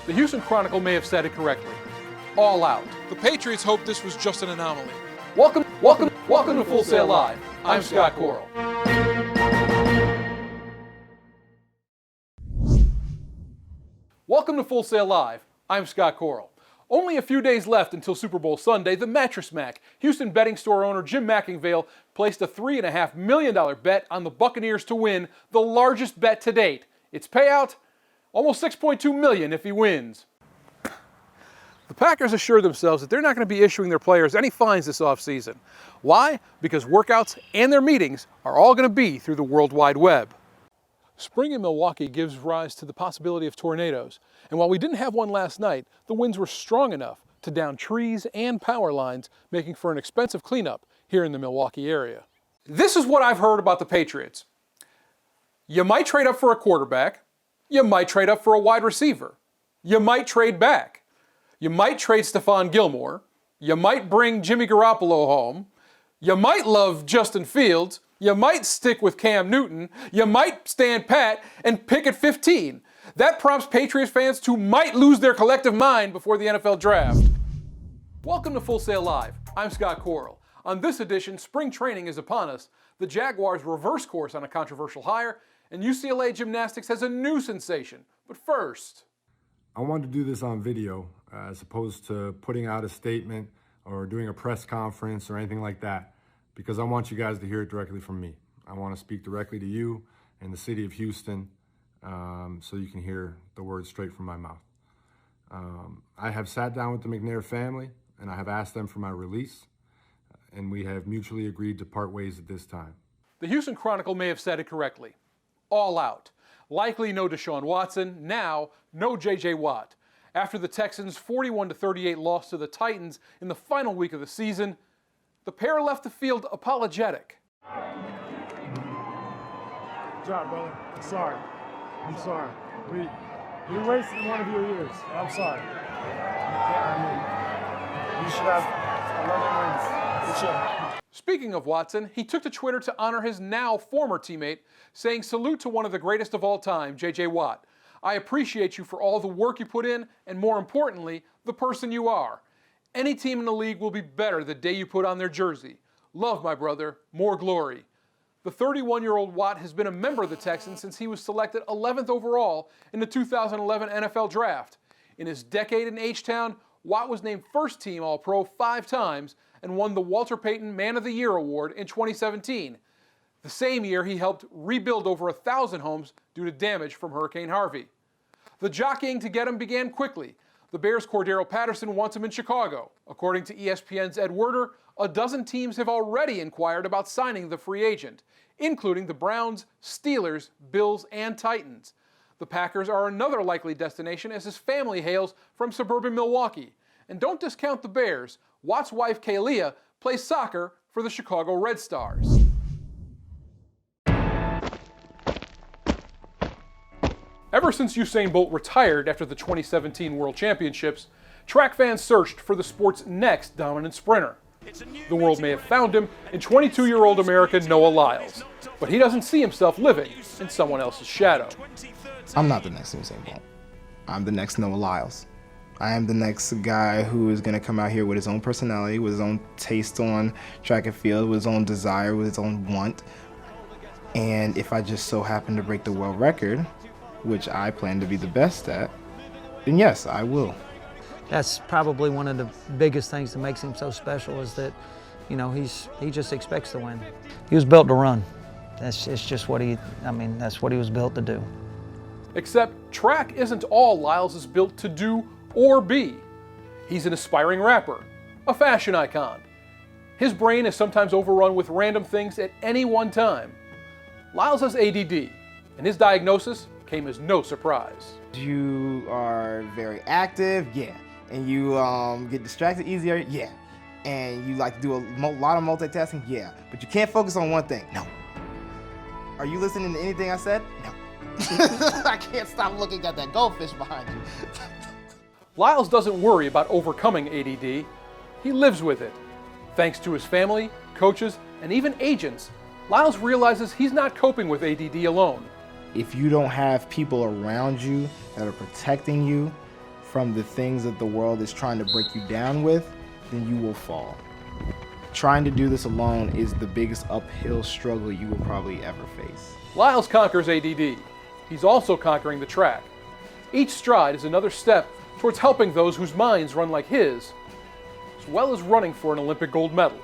The Houston Chronicle may have said it correctly. All out. The Patriots hoped this was just an anomaly. Welcome to Full Sail Live. I'm Scott Koral. Welcome to Full Sail Live. I'm Scott Koral. Only a few days left until Super Bowl Sunday, the Mattress Mac, Houston betting store owner Jim McIngvale placed a $3.5 million bet on the Buccaneers to win, the largest bet to date. Its payout? Almost $6.2 million if he wins. The Packers assure themselves that they're not going to be issuing their players any fines this offseason. Why? Because workouts and their meetings are all going to be through the World Wide Web. Spring in Milwaukee gives rise to the possibility of tornadoes, and while we didn't have one last night, the winds were strong enough to down trees and power lines, making for an expensive cleanup here in the Milwaukee area. This is what I've heard about the Patriots. You might trade up for a quarterback, you might trade up for a wide receiver, you might trade back, you might trade Stephon Gilmore, you might bring Jimmy Garoppolo home, you might love Justin Fields, you might stick with Cam Newton, you might stand pat and pick at 15. That prompts Patriots fans to might lose their collective mind before the NFL draft. Welcome to Full Sail Live. I'm Scott Koral. On this edition, spring training is upon us. The Jaguars reverse course on a controversial hire, and UCLA gymnastics has a new sensation. But first, I wanted to do this on video as opposed to putting out a statement or doing a press conference or anything like that, because I want you guys to hear it directly from me. I want to speak directly to you and the city of Houston so you can hear the words straight from my mouth. I have sat down with the McNair family and I have asked them for my release, and we have mutually agreed to part ways at this time. The Houston Chronicle may have said it correctly. All out. Likely no Deshaun Watson, now no J.J. Watt. After the Texans' 41-38 loss to the Titans in the final week of the season, the pair left the field apologetic. Good job, brother. I'm sorry. We wasted one of your years. I'm sorry. You should have 11 wins. Good job. Speaking of Watson, he took to Twitter to honor his now former teammate, saying salute to one of the greatest of all time, J.J. Watt. I appreciate you for all the work you put in, and more importantly, the person you are. Any team in the league will be better the day you put on their jersey. Love, my brother. More glory. The 31-year-old Watt has been a member of the Texans since he was selected 11th overall in the 2011 NFL Draft. In his decade in H-Town, Watt was named first-team All-Pro 5 times and won the Walter Payton Man of the Year Award in 2017. The same year, he helped rebuild over 1,000 homes due to damage from Hurricane Harvey. The jockeying to get him began quickly. The Bears' Cordero Patterson wants him in Chicago. According to ESPN's Ed Werder, a dozen teams have already inquired about signing the free agent, including the Browns, Steelers, Bills, and Titans. The Packers are another likely destination as his family hails from suburban Milwaukee. And don't discount the Bears. Watt's wife, Kaylia, plays soccer for the Chicago Red Stars. Ever since Usain Bolt retired after the 2017 World Championships, track fans searched for the sport's next dominant sprinter. The world may have found him in 22-year-old American Noah Lyles, but he doesn't see himself living in someone else's shadow. I'm not the next Usain Bolt. I'm the next Noah Lyles. I am the next guy who is going to come out here with his own personality, with his own taste on track and field, with his own desire, with his own want. And if I just so happen to break the world record, which I plan to be the best at, then yes, I will. That's probably one of the biggest things that makes him so special is that, you know, he just expects to win. He was built to run. It's just what that's what he was built to do. Except track isn't all Lyles is built to do or be. He's an aspiring rapper, a fashion icon. His brain is sometimes overrun with random things at any one time. Lyles has ADD, and his diagnosis came as no surprise. You are very active, yeah. And you get distracted easier, yeah. And you like to do a lot of multitasking, yeah. But you can't focus on one thing, no. Are you listening to anything I said? No. I can't stop looking at that goldfish behind you. Lyles doesn't worry about overcoming ADD. He lives with it. Thanks to his family, coaches, and even agents, Lyles realizes he's not coping with ADD alone. If you don't have people around you that are protecting you, from the things that the world is trying to break you down with, then you will fall. Trying to do this alone is the biggest uphill struggle you will probably ever face. Lyles conquers ADD. He's also conquering the track. Each stride is another step towards helping those whose minds run like his, as well as running for an Olympic gold medal.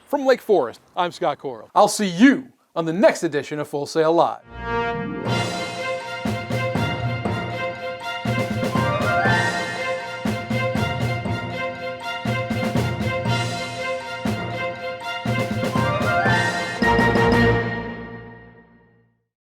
From Lake Forest, I'm Scott Koral. I'll see you on the next edition of Full Sail Live.